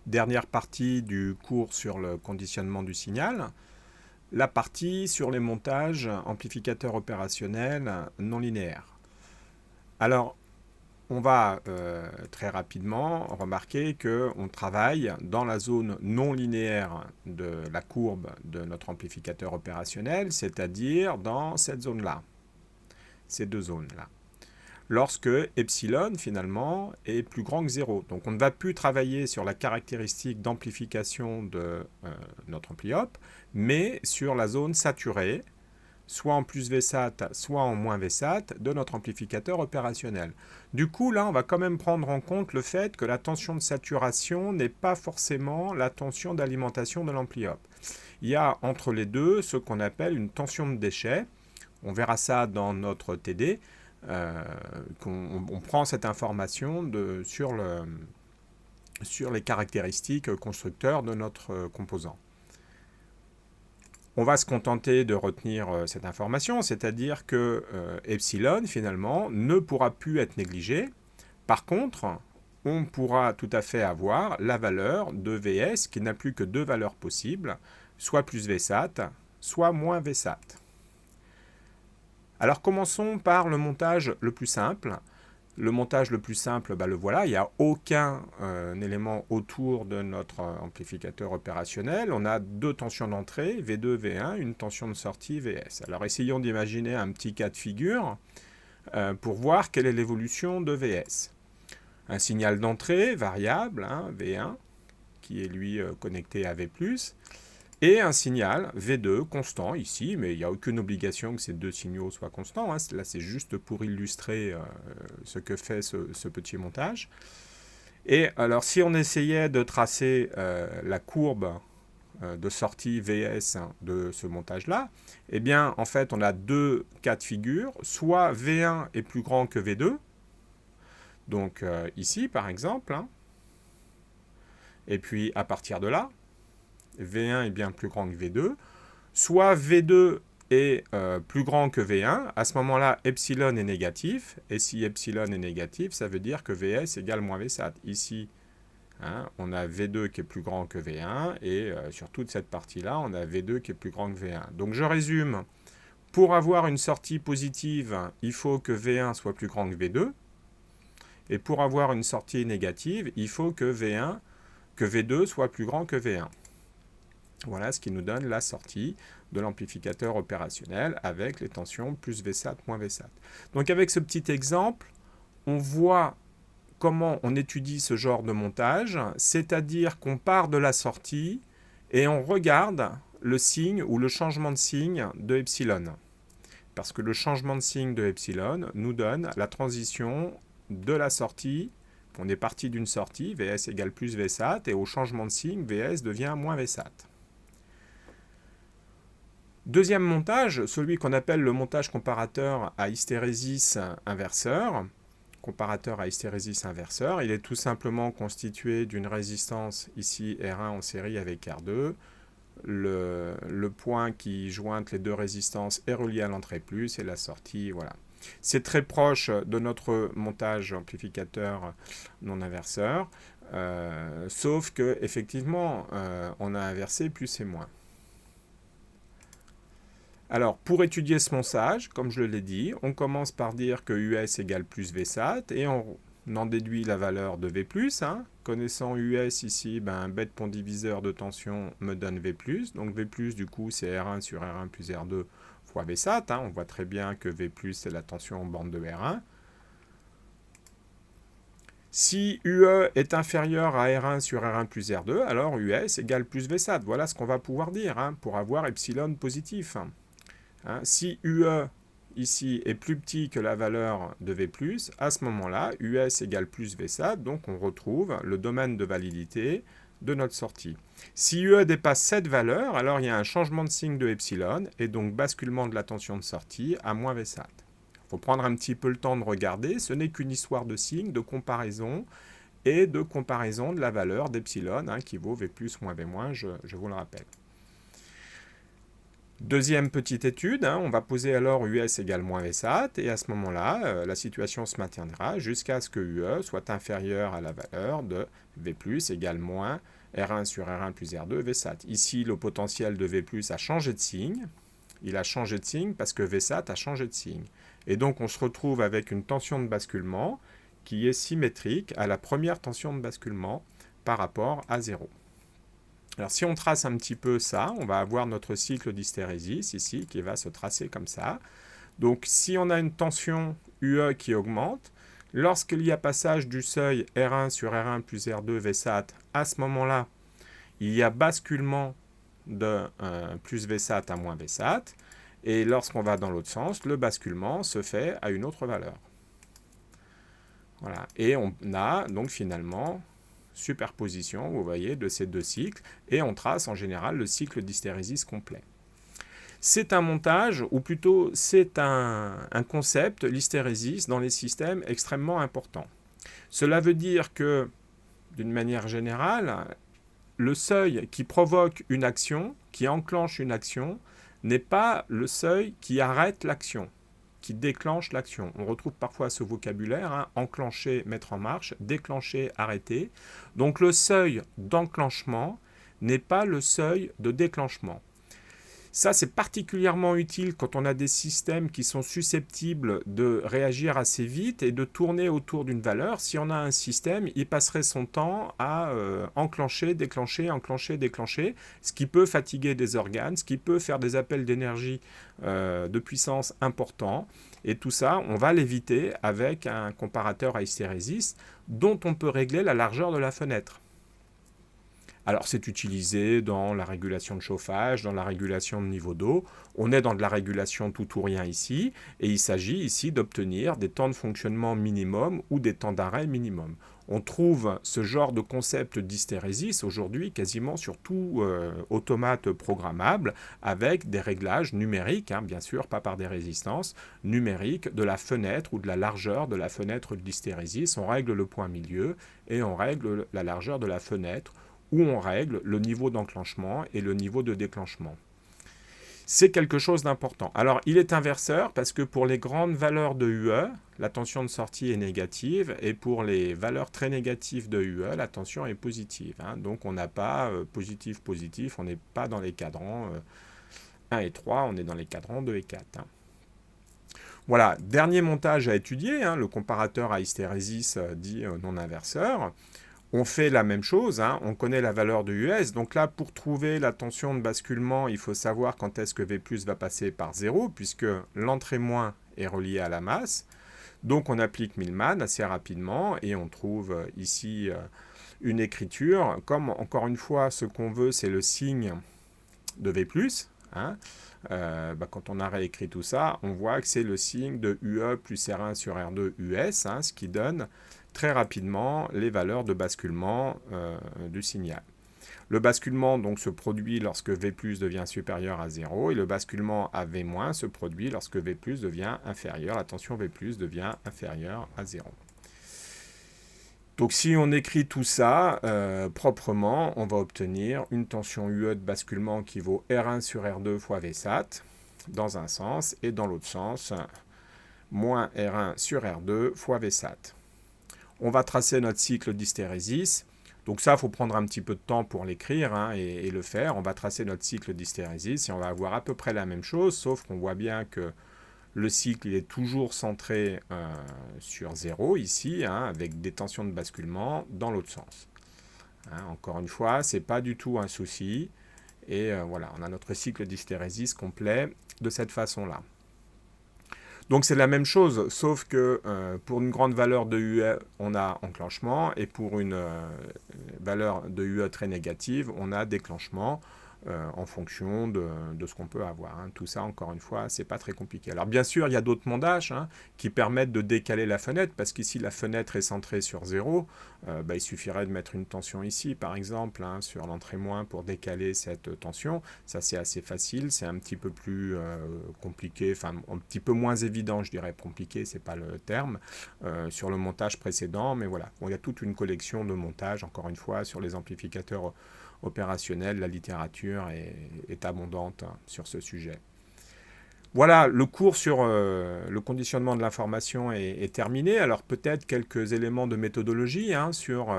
dernière partie du cours sur le conditionnement du signal, la partie sur les montages amplificateurs opérationnels non linéaires. Alors, on va très rapidement remarquer qu'on travaille dans la zone non linéaire de la courbe de notre amplificateur opérationnel, c'est-à-dire dans cette zone-là, ces deux zones-là. Lorsque epsilon, finalement, est plus grand que 0. Donc on ne va plus travailler sur la caractéristique d'amplification de notre ampli-op, mais sur la zone saturée, soit en plus Vsat, soit en moins Vsat, de notre amplificateur opérationnel. Du coup, là, on va quand même prendre en compte le fait que la tension de saturation n'est pas forcément la tension d'alimentation de l'ampli-op. Il y a entre les deux ce qu'on appelle une tension de déchet. On verra ça dans notre TD. On prend cette information sur les caractéristiques constructeurs de notre composant. On va se contenter de retenir cette information, c'est-à-dire que epsilon, finalement, ne pourra plus être négligé. Par contre, on pourra tout à fait avoir la valeur de Vs qui n'a plus que deux valeurs possibles, soit plus Vsat, soit moins Vsat. Alors commençons par le montage le plus simple. Le montage le plus simple, le voilà, il n'y a aucun élément autour de notre amplificateur opérationnel. On a deux tensions d'entrée, V2, V1, une tension de sortie, Vs. Alors essayons d'imaginer un petit cas de figure pour voir quelle est l'évolution de Vs. Un signal d'entrée variable, V1, qui est lui connecté à V+, et un signal V2 constant ici, mais il n'y a aucune obligation que ces deux signaux soient constants. Là, c'est juste pour illustrer ce que fait ce petit montage. Et alors, si on essayait de tracer la courbe de sortie Vs de ce montage-là, eh bien, en fait, on a deux cas de figure. Soit V1 est plus grand que V2, donc ici, par exemple, et puis à partir de là, V1 est bien plus grand que V2, soit V2 est plus grand que V1, à ce moment-là, epsilon est négatif, et si epsilon est négatif, ça veut dire que Vs égale moins Vsat. Ici, on a V2 qui est plus grand que V1, et sur toute cette partie-là, on a V2 qui est plus grand que V1. Donc je résume, pour avoir une sortie positive, il faut que V1 soit plus grand que V2, et pour avoir une sortie négative, il faut que V2 soit plus grand que V1. Voilà ce qui nous donne la sortie de l'amplificateur opérationnel avec les tensions plus Vsat moins Vsat. Donc avec ce petit exemple, on voit comment on étudie ce genre de montage, c'est-à-dire qu'on part de la sortie et on regarde le signe ou le changement de signe de epsilon. Parce que le changement de signe de epsilon nous donne la transition de la sortie. On est parti d'une sortie, Vs égale plus Vsat, et au changement de signe, Vs devient moins Vsat. Deuxième montage, celui qu'on appelle le montage comparateur à hystérésis inverseur. Comparateur à hystérésis inverseur, il est tout simplement constitué d'une résistance, ici R1 en série avec R2. Le point qui jointe les deux résistances est relié à l'entrée plus et la sortie, voilà. C'est très proche de notre montage amplificateur non inverseur, sauf que effectivement, on a inversé plus et moins. Alors, pour étudier ce montage, comme je l'ai dit, on commence par dire que US égale plus Vsat et on en déduit la valeur de V+. Connaissant US ici, un bête pont diviseur de tension me donne V+. Donc V+, du coup, c'est R1 sur R1 plus R2 fois Vsat. On voit très bien que V+, c'est la tension en bande de R1. Si UE est inférieur à R1 sur R1 plus R2, alors US égale plus Vsat. Voilà ce qu'on va pouvoir dire pour avoir epsilon positif. Si UE ici est plus petit que la valeur de V+, à ce moment-là, US égale plus Vsat, donc on retrouve le domaine de validité de notre sortie. Si UE dépasse cette valeur, alors il y a un changement de signe de epsilon, et donc basculement de la tension de sortie à moins Vsat. Il faut prendre un petit peu le temps de regarder, ce n'est qu'une histoire de signe, de comparaison, et de comparaison de la valeur d'epsilon, qui vaut V+, moins V-, je vous le rappelle. Deuxième petite étude, hein, on va poser alors US égale moins VSAT, et à ce moment-là, la situation se maintiendra jusqu'à ce que UE soit inférieur à la valeur de V plus égale moins R1 sur R1 plus R2 VSAT. Ici, le potentiel de V plus a changé de signe. Il a changé de signe parce que VSAT a changé de signe. Et donc, on se retrouve avec une tension de basculement qui est symétrique à la première tension de basculement par rapport à 0. Alors si on trace un petit peu ça, on va avoir notre cycle d'hystérésis ici qui va se tracer comme ça. Donc si on a une tension UE qui augmente, lorsqu'il y a passage du seuil R1 sur R1 plus R2 VSAT, à ce moment-là, il y a basculement de plus VSAT à moins VSAT. Et lorsqu'on va dans l'autre sens, le basculement se fait à une autre valeur. Voilà. Et on a donc finalement superposition, vous voyez, de ces deux cycles, et on trace en général le cycle d'hystérésis complet. C'est un montage, ou plutôt c'est un concept, l'hystérésis, dans les systèmes extrêmement important. Cela veut dire que, d'une manière générale, le seuil qui provoque une action, qui enclenche une action, n'est pas le seuil qui arrête l'action, qui déclenche l'action. On retrouve parfois ce vocabulaire, hein, enclencher, mettre en marche, déclencher, arrêter. Donc le seuil d'enclenchement n'est pas le seuil de déclenchement. Ça, c'est particulièrement utile quand on a des systèmes qui sont susceptibles de réagir assez vite et de tourner autour d'une valeur. Si on a un système, il passerait son temps à enclencher, déclencher, ce qui peut fatiguer des organes, ce qui peut faire des appels d'énergie de puissance importants. Et tout ça, on va l'éviter avec un comparateur à hystérésis dont on peut régler la largeur de la fenêtre. Alors c'est utilisé dans la régulation de chauffage, dans la régulation de niveau d'eau. On est dans de la régulation tout ou rien ici, et il s'agit ici d'obtenir des temps de fonctionnement minimum ou des temps d'arrêt minimum. On trouve ce genre de concept d'hystérésis aujourd'hui quasiment sur tout automate programmable avec des réglages numériques, hein, bien sûr, pas par des résistances, numériques de la fenêtre ou de la largeur de la fenêtre de l'hystérésis. On règle le point milieu et on règle la largeur de la fenêtre où on règle le niveau d'enclenchement et le niveau de déclenchement. C'est quelque chose d'important. Alors, il est inverseur parce que pour les grandes valeurs de UE, la tension de sortie est négative et pour les valeurs très négatives de UE, la tension est positive. Hein. Donc, on n'a pas positif, on n'est pas dans les cadrans 1 et 3, on est dans les cadrans 2 et 4. Hein. Voilà, dernier montage à étudier, hein, le comparateur à hystérésis dit non inverseur. On fait la même chose, hein, on connaît la valeur de US, donc là pour trouver la tension de basculement, il faut savoir quand est-ce que V plus va passer par 0, puisque l'entrée moins est reliée à la masse. Donc on applique Millman assez rapidement et on trouve ici une écriture. Comme encore une fois ce qu'on veut c'est le signe de V plus, hein, quand on a réécrit tout ça, on voit que c'est le signe de UE plus R1 sur R2 US, hein, ce qui donne très rapidement les valeurs de basculement du signal. Le basculement donc se produit lorsque V plus devient supérieur à 0 et le basculement à V- se produit lorsque V plus devient inférieur, la tension V plus devient inférieure à 0. Donc si on écrit tout ça proprement, on va obtenir une tension UE de basculement qui vaut R1 sur R2 fois VSAT dans un sens et dans l'autre sens, moins R1 sur R2 fois VSAT. On va tracer notre cycle d'hystérésis. Donc ça, il faut prendre un petit peu de temps pour l'écrire hein, et le faire. On va tracer notre cycle d'hystérésis et on va avoir à peu près la même chose, sauf qu'on voit bien que le cycle il est toujours centré sur 0 ici, hein, avec des tensions de basculement dans l'autre sens. Hein, encore une fois, ce n'est pas du tout un souci. Et voilà, on a notre cycle d'hystérésis complet de cette façon-là. Donc c'est la même chose, sauf que pour une grande valeur de UE, on a enclenchement, et pour une valeur de UE très négative, on a déclenchement en fonction de ce qu'on peut avoir. Hein. Tout ça, encore une fois, c'est pas très compliqué. Alors bien sûr, il y a d'autres montages hein, qui permettent de décaler la fenêtre, parce qu'ici la fenêtre est centrée sur 0, il suffirait de mettre une tension ici, par exemple, hein, sur l'entrée moins pour décaler cette tension. Ça, c'est assez facile, c'est un petit peu plus compliqué, enfin un petit peu moins évident, je dirais, compliqué, c'est pas le terme, sur le montage précédent, mais voilà. Bon, il y a toute une collection de montages, encore une fois, sur les amplificateurs opérationnels, la littérature, littérature est abondante sur ce sujet. Voilà, le cours sur le conditionnement de l'information est terminé. Alors peut-être quelques éléments de méthodologie sur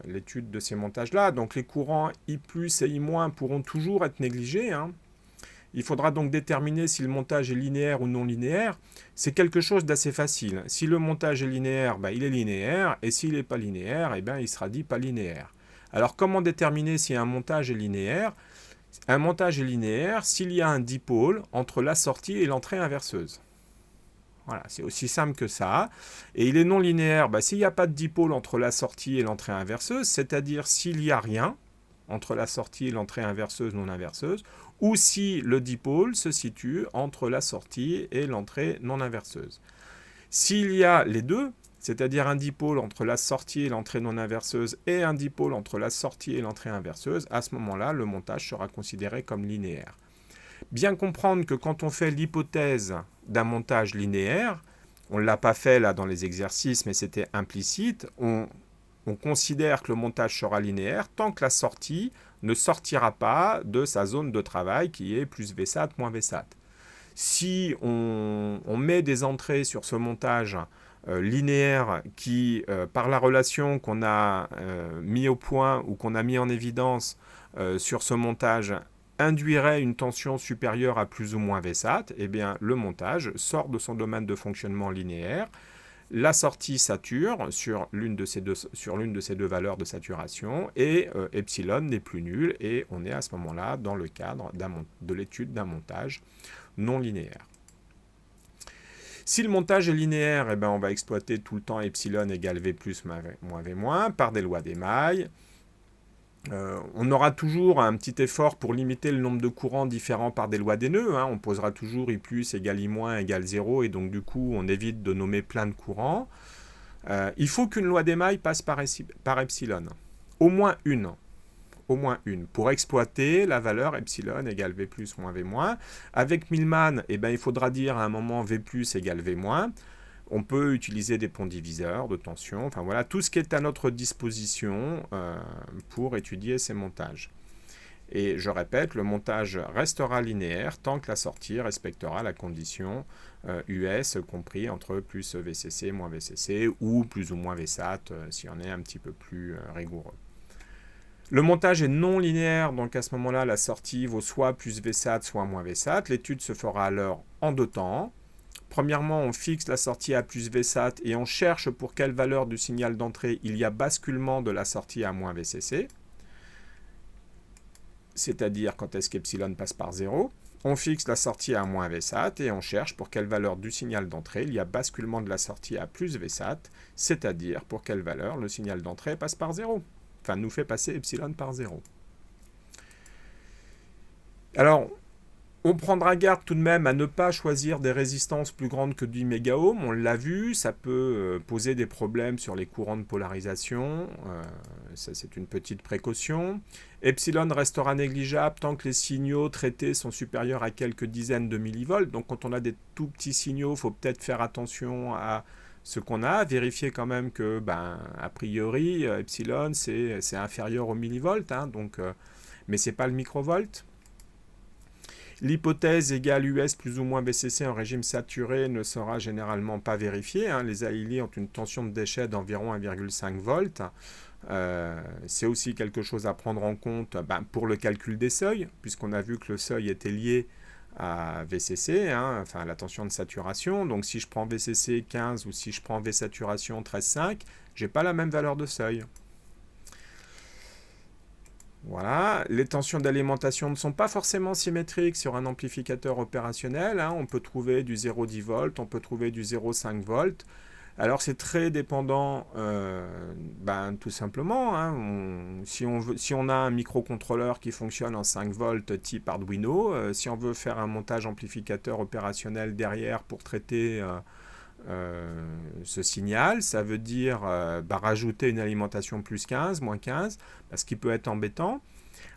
l'étude de ces montages-là. Donc les courants I+, et I- pourront toujours être négligés. Il faudra donc déterminer si le montage est linéaire ou non linéaire. C'est quelque chose d'assez facile. Si le montage est linéaire, il est linéaire. Et s'il n'est pas linéaire, il sera dit pas linéaire. Alors comment déterminer si un montage est linéaire ? Un montage est linéaire s'il y a un dipôle entre la sortie et l'entrée inverseuse. Voilà, c'est aussi simple que ça. Et il est non linéaire s'il n'y a pas de dipôle entre la sortie et l'entrée inverseuse, c'est-à-dire s'il n'y a rien entre la sortie et l'entrée inverseuse non inverseuse, ou si le dipôle se situe entre la sortie et l'entrée non inverseuse. S'il y a les deux, c'est-à-dire un dipôle entre la sortie et l'entrée non inverseuse et un dipôle entre la sortie et l'entrée inverseuse, à ce moment-là, le montage sera considéré comme linéaire. Bien comprendre que quand on fait l'hypothèse d'un montage linéaire, on ne l'a pas fait là dans les exercices, mais c'était implicite, on considère que le montage sera linéaire tant que la sortie ne sortira pas de sa zone de travail qui est plus Vsat moins Vsat. Si on met des entrées sur ce montage linéaire qui, par la relation qu'on a mis au point ou qu'on a mis en évidence sur ce montage, induirait une tension supérieure à plus ou moins Vsat, eh bien le montage sort de son domaine de fonctionnement linéaire. La sortie sature sur l'une de ces deux valeurs de saturation et epsilon n'est plus nul et on est à ce moment-là dans le cadre de l'étude d'un montage non linéaire. Si le montage est linéaire, on va exploiter tout le temps epsilon égale V plus moins V moins par des lois d'émail. On aura toujours un petit effort pour limiter le nombre de courants différents par des lois des nœuds. On posera toujours I plus égale I moins égale 0 et donc du coup on évite de nommer plein de courants. Il faut qu'une loi d'émail passe par epsilon. Au moins une, pour exploiter la valeur epsilon égale V plus moins V moins. Avec Millman, il faudra dire à un moment V plus égale V moins. On peut utiliser des ponts diviseurs de tension, enfin voilà, tout ce qui est à notre disposition pour étudier ces montages. Et je répète, le montage restera linéaire tant que la sortie respectera la condition US compris entre plus VCC moins VCC ou plus ou moins VSAT si on est un petit peu plus rigoureux. Le montage est non linéaire, donc à ce moment-là, la sortie vaut soit plus VSAT, soit moins VSAT. L'étude se fera alors en deux temps. Premièrement, on fixe la sortie à plus Vsat et on cherche pour quelle valeur du signal d'entrée il y a basculement de la sortie à moins VCC, c'est-à-dire quand est-ce qu'epsilon passe par 0. On fixe la sortie à moins Vsat et on cherche pour quelle valeur du signal d'entrée il y a basculement de la sortie à plus Vsat, c'est-à-dire pour quelle valeur le signal d'entrée passe par 0. Enfin, nous fait passer epsilon par 0. Alors, on prendra garde tout de même à ne pas choisir des résistances plus grandes que 10 mégaohms. On l'a vu, ça peut poser des problèmes sur les courants de polarisation. Ça, c'est une petite précaution. Epsilon restera négligeable tant que les signaux traités sont supérieurs à quelques dizaines de millivolts. Donc, quand on a des tout petits signaux, il faut peut-être faire attention à ce qu'on a. Vérifier quand même que, a priori, epsilon, c'est inférieur au millivolt. Mais ce n'est pas le microvolt. L'hypothèse égale US plus ou moins VCC en régime saturé ne sera généralement pas vérifiée. Les AILI ont une tension de déchet d'environ 1,5 volts. C'est aussi quelque chose à prendre en compte pour le calcul des seuils, puisqu'on a vu que le seuil était lié à VCC, enfin la tension de saturation. Donc si je prends VCC 15 ou si je prends V saturation 13,5, je n'ai pas la même valeur de seuil. Voilà, les tensions d'alimentation ne sont pas forcément symétriques sur un amplificateur opérationnel. On peut trouver du 0,10 volts, on peut trouver du 0,5 volts. Alors c'est très dépendant, tout simplement. Si on a un microcontrôleur qui fonctionne en 5 volts type Arduino, si on veut faire un montage amplificateur opérationnel derrière pour traiter ce signal, ça veut dire rajouter une alimentation plus 15, moins 15, ce qui peut être embêtant.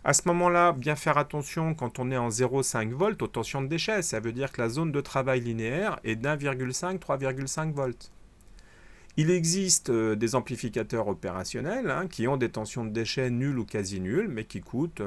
À ce moment-là, bien faire attention quand on est en 0,5 volts aux tensions de déchet. Ça veut dire que la zone de travail linéaire est d'1,5, 3,5 volts. Il existe des amplificateurs opérationnels qui ont des tensions de déchets nulles ou quasi nulles, mais qui coûtent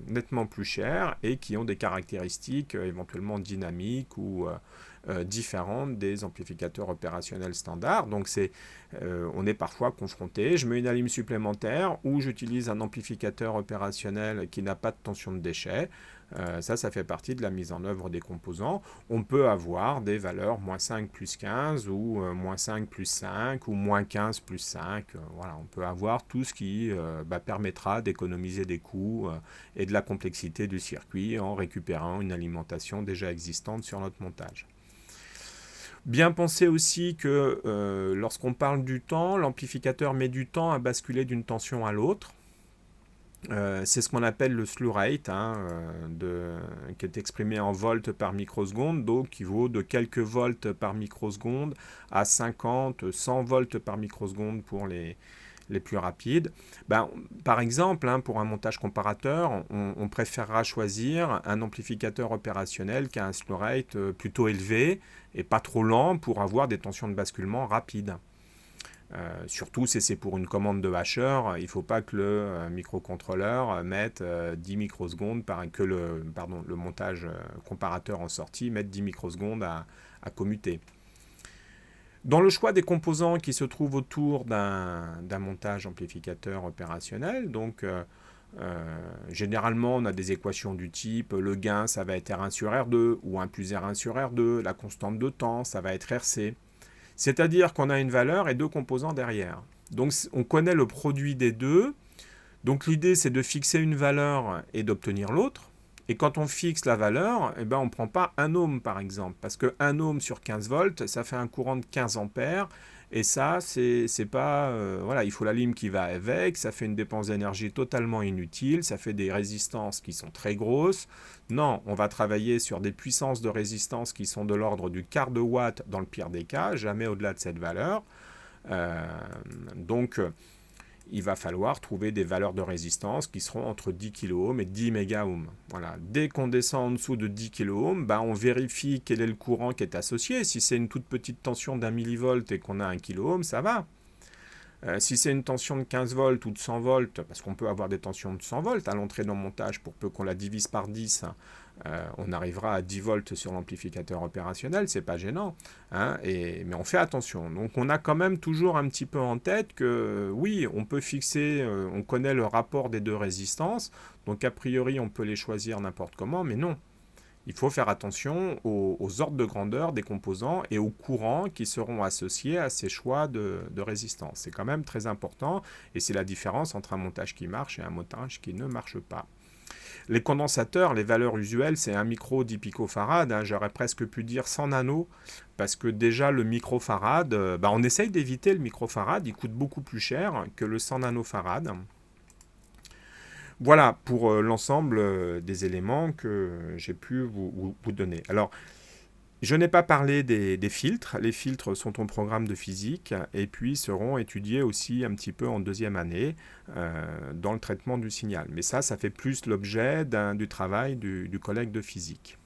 nettement plus cher et qui ont des caractéristiques éventuellement dynamiques ou différentes des amplificateurs opérationnels standards. Donc on est parfois confronté, je mets une alim supplémentaire ou j'utilise un amplificateur opérationnel qui n'a pas de tension de déchets. Ça fait partie de la mise en œuvre des composants. On peut avoir des valeurs moins 5 plus 15 ou moins 5 plus 5 ou moins 15 plus 5. Voilà, on peut avoir tout ce qui permettra d'économiser des coûts et de la complexité du circuit en récupérant une alimentation déjà existante sur notre montage. Bien penser aussi que lorsqu'on parle du temps, l'amplificateur met du temps à basculer d'une tension à l'autre. C'est ce qu'on appelle le slew rate, qui est exprimé en volts par microseconde, donc qui vaut de quelques volts par microseconde à 50, 100 volts par microseconde pour les plus rapides. Par exemple, pour un montage comparateur, on préférera choisir un amplificateur opérationnel qui a un slew rate plutôt élevé et pas trop lent pour avoir des tensions de basculement rapides. Surtout si c'est pour une commande de hacheur, il ne faut pas que le microcontrôleur mette 10 microsecondes, que le montage comparateur en sortie mette 10 microsecondes à commuter. Dans le choix des composants qui se trouvent autour d'un montage amplificateur opérationnel, donc généralement on a des équations du type le gain ça va être R1 sur R2 ou 1 plus R1 sur R2, la constante de temps ça va être RC. C'est-à-dire qu'on a une valeur et deux composants derrière. Donc on connaît le produit des deux. Donc l'idée c'est de fixer une valeur et d'obtenir l'autre. Et quand on fixe la valeur, on ne prend pas 1 ohm par exemple. Parce que 1 ohm sur 15 volts, ça fait un courant de 15 ampères. Et ça, c'est pas... voilà, il faut la lime qui va avec. Ça fait une dépense d'énergie totalement inutile. Ça fait des résistances qui sont très grosses. Non, on va travailler sur des puissances de résistance qui sont de l'ordre du quart de watt dans le pire des cas, jamais au-delà de cette valeur. Donc, il va falloir trouver des valeurs de résistance qui seront entre 10 kΩ et 10 mégaohms. Voilà. Dès qu'on descend en dessous de 10 kΩ, on vérifie quel est le courant qui est associé. Si c'est une toute petite tension d'1 millivolt et qu'on a 1 kΩ, ça va. Si c'est une tension de 15 volts ou de 100 volts, parce qu'on peut avoir des tensions de 100 volts à l'entrée dans le montage, pour peu qu'on la divise par 10, on arrivera à 10 volts sur l'amplificateur opérationnel, c'est pas gênant, mais on fait attention. Donc on a quand même toujours un petit peu en tête que oui, on peut fixer, on connaît le rapport des deux résistances, donc a priori on peut les choisir n'importe comment, mais non. Il faut faire attention aux ordres de grandeur des composants et aux courants qui seront associés à ces choix de résistance. C'est quand même très important et c'est la différence entre un montage qui marche et un montage qui ne marche pas. Les condensateurs, les valeurs usuelles, c'est 1 micro 10 picofarad, j'aurais presque pu dire 100 nanos, parce que déjà le microfarad, on essaye d'éviter le microfarad, il coûte beaucoup plus cher que le 100 nanofarad. Voilà pour l'ensemble des éléments que j'ai pu vous donner. Alors, je n'ai pas parlé des filtres. Les filtres sont au programme de physique et puis seront étudiés aussi un petit peu en deuxième année dans le traitement du signal. Mais ça fait plus l'objet du travail du collègue de physique.